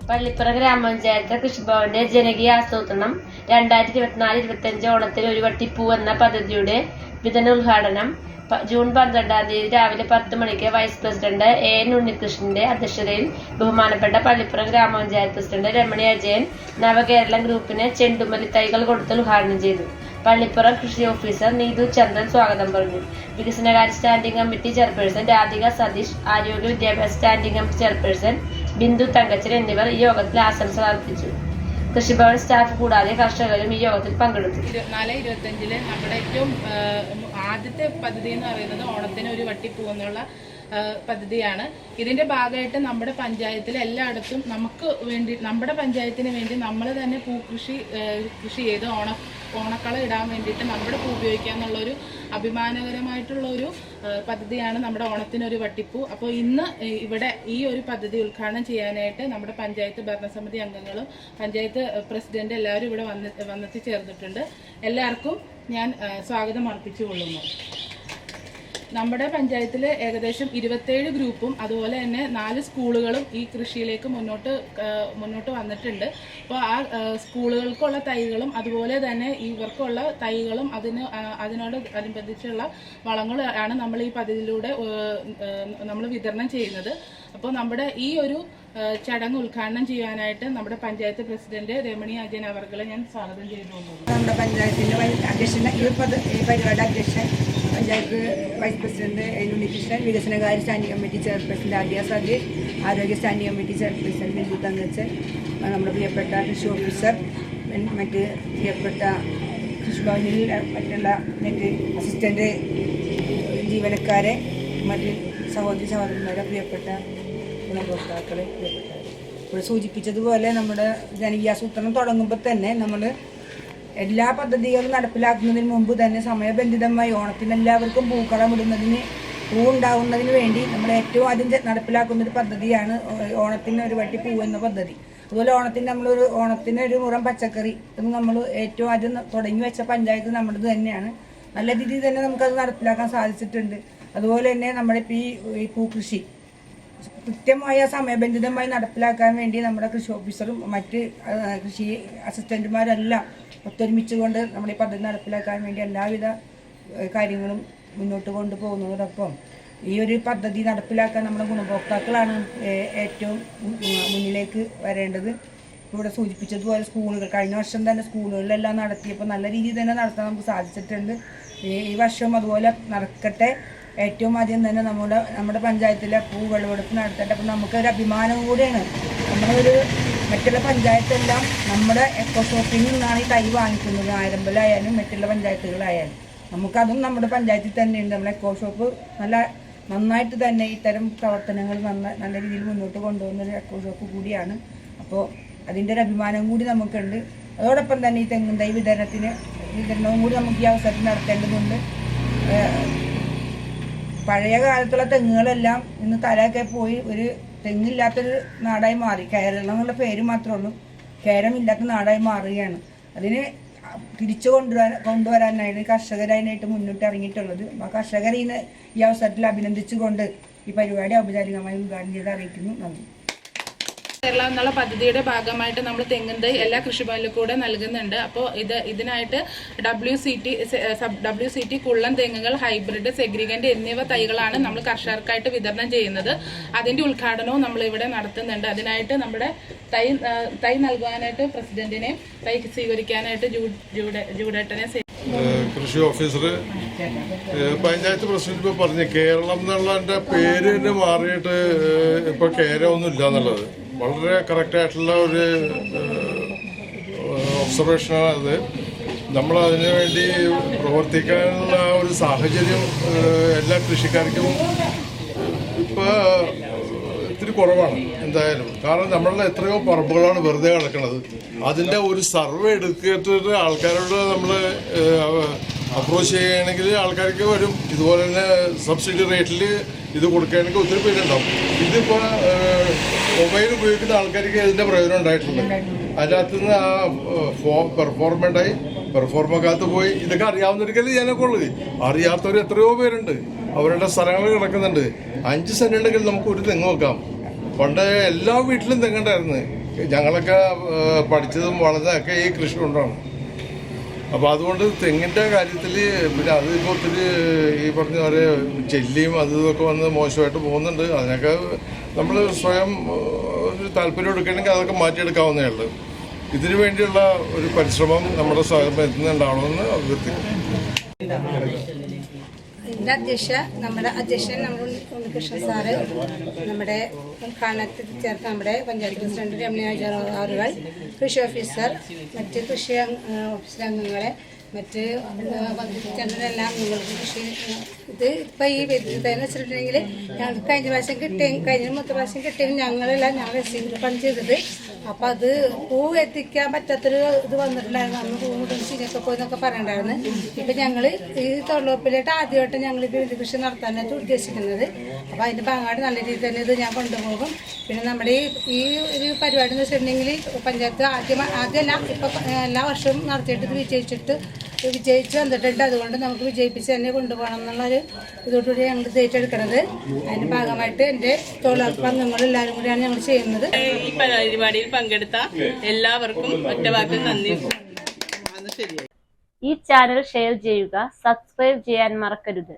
പള്ളിപ്പുറം ഗ്രാമപഞ്ചായത്ത് കൃഷിഭവന്റെ ജനകീയ ആസൂത്രണം 2024-25 ഓണത്തിന് ഒരു വട്ടിപ്പൂ എന്ന പദ്ധതിയുടെ വിതരണോദ്ഘാടനം ജൂൺ 12-ാം തീയതി രാവിലെ 10 മണിക്ക് വൈസ് പ്രസിഡന്റ് AN ഉണ്ണികൃഷ്ണന്റെ അധ്യക്ഷതയിൽ ബഹുമാനപ്പെട്ട പള്ളിപ്പുറം ഗ്രാമപഞ്ചായത്ത് പ്രസിഡന്റ് രമണി അജയൻ നവകേരളം ഗ്രൂപ്പിന് ചെണ്ടുമല്ലി തൈകൾ കൊടുത്ത് ഉദ്ഘാടനം ചെയ്തു. പള്ളിപ്പുറം കൃഷി ഓഫീസർ നീതു ചന്ദ്രൻ സ്വാഗതം പറഞ്ഞു. വികസനകാര്യ standing committee chairperson Radhika Satheesh, ആരോഗ്യ വിദ്യാഭ്യാസ standing committee chairperson Bindu Thankachan എന്നിവർ ഈ യോഗത്തിൽ ആശംസകൾ അർപ്പിച്ചു. കൃഷിഭവൻ സ്റ്റാഫ് കൂടാതെ കർഷകരും ഈ യോഗത്തിൽ പങ്കെടുത്തു. 24-25 നമ്മുടെ ഏറ്റവും ആദ്യത്തെ പദ്ധതി എന്ന് പറയുന്നത് ഓണത്തിന് ഒരു വട്ടിപ്പൂ എന്നുള്ള പദ്ധതിയാണ്. ഇതിന്റെ ഭാഗമായിട്ട് നമ്മുടെ പഞ്ചായത്തിൽ എല്ലായിടത്തും നമ്മുടെ പഞ്ചായത്തിന് വേണ്ടി നമ്മൾ തന്നെ കൃഷി ചെയ്ത് ഓണക്കളം ഇടാൻ വേണ്ടിയിട്ട് നമ്മുടെ പൂ ഉപയോഗിക്കുക എന്നുള്ളൊരു അഭിമാനകരമായിട്ടുള്ള ഒരു പദ്ധതിയാണ് നമ്മുടെ ഓണത്തിനൊരു വട്ടിപ്പൂ. അപ്പോൾ ഇന്ന് ഇവിടെ ഈ ഒരു പദ്ധതി ഉദ്ഘാടനം ചെയ്യാനായിട്ട് നമ്മുടെ പഞ്ചായത്ത് ഭരണസമിതി അംഗങ്ങളും പഞ്ചായത്ത് പ്രസിഡന്റ് എല്ലാവരും ഇവിടെ വന്നെത്തി ചേർന്നിട്ടുണ്ട്. എല്ലാവർക്കും ഞാൻ സ്വാഗതം അർപ്പിച്ചുകൊള്ളുന്നു. നമ്മുടെ പഞ്ചായത്തിൽ ഏകദേശം 27 ഗ്രൂപ്പും അതുപോലെ തന്നെ 4 സ്കൂളുകളും ഈ കൃഷിയിലേക്ക് മുന്നോട്ട് വന്നിട്ടുണ്ട്. അപ്പോൾ ആ സ്കൂളുകൾക്കുള്ള തൈകളും അതുപോലെ തന്നെ ഇവർക്കുള്ള തൈകളും അതിനോട് അനുബന്ധിച്ചുള്ള വളങ്ങളാണ് നമ്മൾ ഈ പദ്ധതിയിലൂടെ നമ്മൾ വിതരണം ചെയ്യുന്നത്. അപ്പോൾ നമ്മുടെ ഈ ഒരു ചടങ്ങ് ഉദ്ഘാടനം ചെയ്യാനായിട്ട് നമ്മുടെ പഞ്ചായത്ത് പ്രസിഡന്റ് രമണി അജയൻ അവർകളെ ഞാൻ സ്വാഗതം ചെയ്തുകൊണ്ടു. നമ്മുടെ പഞ്ചായത്തിന്റെ അധ്യക്ഷൻ ഈ പരിപാടി അധ്യക്ഷൻ panchayat vice president AN Unnikrishnan, വികസനകാര്യ standing committee chairperson Radhika Satheesh, ആരോഗ്യ standing committee chairperson Bindu Thankachan, നമ്മുടെ പ്രിയപ്പെട്ട കൃഷി ഓഫീസർ, മറ്റ് പ്രിയപ്പെട്ട കൃഷിഭവനിൽ മറ്റുള്ള മറ്റ് അസിസ്റ്റന്റ് ജീവനക്കാരെ, മറ്റ് സഹോദരന്മാരെ, പ്രിയപ്പെട്ട ഗുണഭോക്താക്കളെ, ഇവിടെ സൂചിപ്പിച്ചതുപോലെ നമ്മുടെ ജനകീയാസൂത്രണം തുടങ്ങുമ്പോൾ തന്നെ നമ്മൾ എല്ലാ പദ്ധതികളും നടപ്പിലാക്കുന്നതിന് മുമ്പ് തന്നെ സമയബന്ധിതമായി ഓണത്തിന് എല്ലാവർക്കും പൂക്കളം ഇടുന്നതിന് പൂവുണ്ടാകുന്നതിന് വേണ്ടി നമ്മൾ ഏറ്റവും ആദ്യം നടപ്പിലാക്കുന്ന ഒരു പദ്ധതിയാണ് ഓണത്തിന് ഒരു വട്ടി പൂ എന്ന പദ്ധതി. അതുപോലെ ഓണത്തിന് ഒരു മുറം പച്ചക്കറി എന്ന് നമ്മൾ ഏറ്റവും ആദ്യം തുടങ്ങി വെച്ച പഞ്ചായത്ത് നമ്മുടേത് തന്നെയാണ്. നല്ല രീതിയിൽ തന്നെ നമുക്കത് നടപ്പിലാക്കാൻ സാധിച്ചിട്ടുണ്ട്. അതുപോലെ തന്നെ നമ്മുടെ ഈ പൂക്കൃഷി കൃത്യമായ സമയബന്ധിതമായി നടപ്പിലാക്കാൻ വേണ്ടി നമ്മുടെ കൃഷി ഓഫീസറും മറ്റ് കൃഷി അസിസ്റ്റന്റുമാരെല്ലാം ഒത്തൊരുമിച്ചുകൊണ്ട് നമ്മുടെ ഈ പദ്ധതി നടപ്പിലാക്കാൻ വേണ്ടി എല്ലാവിധ കാര്യങ്ങളും മുന്നോട്ട് കൊണ്ടുപോകുന്നതോടൊപ്പം ഈ ഒരു പദ്ധതി നടപ്പിലാക്കാൻ നമ്മുടെ ഗുണഭോക്താക്കളാണ് ഏറ്റവും മുന്നിലേക്ക് വരേണ്ടത്. ഇവിടെ സൂചിപ്പിച്ചതുപോലെ സ്കൂളുകൾ കഴിഞ്ഞ വർഷം തന്നെ സ്കൂളുകളിലെല്ലാം നടത്തിയപ്പോൾ നല്ല രീതിയിൽ തന്നെ നടത്താൻ നമുക്ക് സാധിച്ചിട്ടുണ്ട്. ഈ വർഷം അതുപോലെ നടക്കട്ടെ. ഏറ്റവും ആദ്യം തന്നെ നമ്മുടെ പഞ്ചായത്തിലെ വിളവെടുപ്പ് നടത്തട്ടെ. അപ്പം നമുക്കൊരു അഭിമാനം കൂടെയാണ്. മറ്റുള്ള പഞ്ചായത്തെല്ലാം നമ്മുടെ എക്കോ ഷോപ്പിൽ നിന്നാണ് ഈ തൈ വാങ്ങിക്കുന്നത്. ആയിരമ്പലായാലും മറ്റുള്ള പഞ്ചായത്തുകളായാലും നമുക്കതും നമ്മുടെ പഞ്ചായത്തിൽ തന്നെയുണ്ട്. നമ്മുടെ എക്കോ ഷോപ്പ് നന്നായിട്ട് തന്നെ ഇത്തരം പ്രവർത്തനങ്ങൾ നല്ല രീതിയിൽ മുന്നോട്ട് കൊണ്ടുപോകുന്നൊരു എക്കോ ഷോപ്പ് കൂടിയാണ്. അപ്പോൾ അതിൻ്റെ ഒരു അഭിമാനം കൂടി നമുക്കുണ്ട്. അതോടൊപ്പം തന്നെ ഈ തെങ്ങിൻ തൈ വിതരണവും കൂടി നമുക്ക് ഈ അവസരത്തിൽ നടത്തേണ്ടതുണ്ട്. പഴയ കാലത്തുള്ള തെങ്ങുകളെല്ലാം ഇന്ന് തലയൊക്കെ പോയി ഒരു തെങ്ങില്ലാത്തൊരു നാടായി മാറി. കേരളം എന്നുള്ള പേര് മാത്രമേ ഉള്ളൂ, കേരളമില്ലാത്ത നാടായി മാറുകയാണ്. അതിന് തിരിച്ചു കൊണ്ടുവരാനായിട്ട് കർഷകരായിട്ട് മുന്നോട്ട് ഇറങ്ങിയിട്ടുള്ളത്. ആ കർഷകരെ ഈ അവസരത്തിൽ അഭിനന്ദിച്ചുകൊണ്ട് ഈ പരിപാടി ഔപചാരികമായി ഉദ്ഘാടനം ചെയ്ത് അറിയിക്കുന്നു. നന്ദി. കേരളം എന്നുള്ള പദ്ധതിയുടെ ഭാഗമായിട്ട് നമ്മൾ തെങ്ങിൻ തൈ എല്ലാ കൃഷിഭവനിലും കൂടെ നൽകുന്നുണ്ട്. അപ്പോൾ ഇതിനായിട്ട് WCT കുള്ളൻ തെങ്ങുകൾ, ഹൈബ്രിഡ്, സെഗ്രിഗന്റ് എന്നിവ തൈകളാണ് നമ്മൾ കർഷകർക്കായിട്ട് വിതരണം ചെയ്യുന്നത്. അതിന്റെ ഉദ്ഘാടനവും നമ്മൾ ഇവിടെ നടത്തുന്നുണ്ട്. അതിനായിട്ട് നമ്മുടെ തൈ നൽകാനായിട്ട് പ്രസിഡന്റിനെ, തൈ സ്വീകരിക്കാനായിട്ട് ജൂഡേട്ടനെ, കൃഷി ഓഫീസർ, പഞ്ചായത്ത് പ്രസിഡന്റ് ഇപ്പോൾ പറഞ്ഞു കേരളം എന്നുള്ളതിന്റെ പേര് തന്നെ മാറിയിട്ട് ഇപ്പൊ കേരളമൊന്നും ഇല്ല എന്നുള്ളത് വളരെ കറക്റ്റായിട്ടുള്ള ഒരു ഒബ്സർവേഷനാണ് അത്. നമ്മൾ അതിനു വേണ്ടി പ്രവർത്തിക്കാനുള്ള ഒരു സാഹചര്യം എല്ലാ കൃഷിക്കാർക്കും ഇപ്പോൾ ഇത്തിരി കുറവാണ് എന്തായാലും. കാരണം നമ്മളുടെ എത്രയോ പറമ്പുകളാണ് വെറുതെ കിടക്കുന്നത്. അതിൻ്റെ ഒരു സർവേ എടുത്തിട്ട് ആൾക്കാരോട് നമ്മൾ അപ്രോച്ച് ചെയ്യുകയാണെങ്കിൽ ആൾക്കാർക്ക് വരും. ഇതുപോലെ തന്നെ സബ്സിഡി റേറ്റിൽ ഇത് കൊടുക്കുകയാണെങ്കിൽ ഒത്തിരി പേരുണ്ടാവും. ഇതിപ്പോൾ മൊബൈൽ ഉപയോഗിക്കുന്ന ആൾക്കാർക്ക് ഇതിൻ്റെ പ്രയോജനം ഉണ്ടായിട്ടുണ്ട്. അതിനകത്ത് നിന്ന് പെർഫോർമക്കകത്ത് പോയി ഇതൊക്കെ അറിയാവുന്നവർക്കല്ലേ ഞാനൊക്കെ ഉള്ളത്. അറിയാത്തവർ എത്രയോ പേരുണ്ട്. അവരുടെ സ്ഥലങ്ങൾ കിടക്കുന്നുണ്ട്. 5 സെന്റ് ഉണ്ടെങ്കിൽ നമുക്ക് ഒരു തെങ്ങ് വെക്കാം. പണ്ട് എല്ലാ വീട്ടിലും തെങ്ങുണ്ടായിരുന്നു. ഞങ്ങളൊക്കെ പഠിച്ചതും വളർന്നതൊക്കെ ഈ കൃഷി കൊണ്ടാണ്. അപ്പോൾ അതുകൊണ്ട് തെങ്ങിൻ്റെ കാര്യത്തിൽ പിന്നെ അതിപ്പോൾ ഒത്തിരി ഈ പറഞ്ഞ പോലെ ചെല്ലിയും അതും ഇതൊക്കെ വന്ന് മോശമായിട്ട് പോകുന്നുണ്ട്. അതിനൊക്കെ നമ്മൾ സ്വയം ഒരു താല്പര്യം എടുക്കണമെങ്കിൽ അതൊക്കെ മാറ്റിയെടുക്കാവുന്നേ ഉള്ളൂ. ഇതിനു വേണ്ടിയുള്ള ഒരു പരിശ്രമം നമ്മുടെ സംരംഭത്തിൽ ഉണ്ടാവണമെന്ന് അഭ്യർത്ഥിക്കുന്നു. ഇതിൻ്റെ നമ്മുടെ അധ്യക്ഷൻ നമ്മുടെ ഉണ്ണികൃഷ്ണൻ സാറ്, നമ്മുടെ ഉദ്ഘാടനത്തിൽ ചേർത്ത നമ്മുടെ പഞ്ചായത്ത് പ്രസിഡന്റ് രമണി ആറുകൾ, കൃഷി ഓഫീസർ, മറ്റ് കൃഷി ഓഫീസർ അംഗങ്ങളെ, മറ്റ് ചന്ദ്രനെല്ലാം നിങ്ങൾക്ക് കൃഷി ഇത് ഇപ്പം ഈ ഇതെന്ന് വെച്ചിട്ടുണ്ടെങ്കിൽ ഞങ്ങൾക്ക് കഴിഞ്ഞ പ്രാവശ്യം കിട്ടിയെങ്കിൽ ഞങ്ങളെല്ലാം ഞങ്ങൾ പണി ചെയ്തത്. അപ്പം അത് പൂ എത്തിക്കാൻ പറ്റാത്തൊരു ഇത് വന്നിട്ടുണ്ടായിരുന്നു. അന്ന് പൂ മുതൽ ചീനൊക്കെ പോയി എന്നൊക്കെ പറയണ്ടായിരുന്നു. ഇപ്പം ഞങ്ങൾ ഈ തൊഴിലുറപ്പിലായിട്ട് ആദ്യമായിട്ട് ഞങ്ങൾ ഇത് കൃഷി നടത്താനായിട്ട് ഉദ്ദേശിക്കുന്നത്. അപ്പം അതിൻ്റെ ഭാഗമായിട്ട് നല്ല രീതിയിൽ തന്നെ ഇത് ഞാൻ കൊണ്ടുപോകും. പിന്നെ നമ്മുടെ ഈ ഒരു പരിപാടി എന്ന് വെച്ചിട്ടുണ്ടെങ്കിൽ പഞ്ചായത്ത് ആദ്യമല്ല ഇപ്പം എല്ലാ വർഷവും നടത്തിയിട്ട് ഇത് വിജയിച്ച് വന്നിട്ടുണ്ട്. അതുകൊണ്ട് നമുക്ക് വിജയിപ്പിച്ച് തന്നെ കൊണ്ടുപോകണം എന്നുള്ളൊരു ഇതോടുകൂടി ഞങ്ങൾ ഏറ്റെടുക്കുന്നത്. അതിൻ്റെ ഭാഗമായിട്ട് എൻ്റെ തൊഴിലുറപ്പ് അംഗങ്ങളെല്ലാവരും കൂടിയാണ് ഞങ്ങൾ ചെയ്യുന്നത്. ഈ പരിപാടിയിൽ പങ്കെടുത്ത എല്ലാവർക്കും ഒറ്റവാക്കിൽ നന്ദി. ഈ ചാനൽ ഷെയർ ചെയ്യുക, സബ്സ്ക്രൈബ് ചെയ്യാൻ മറക്കരുത്.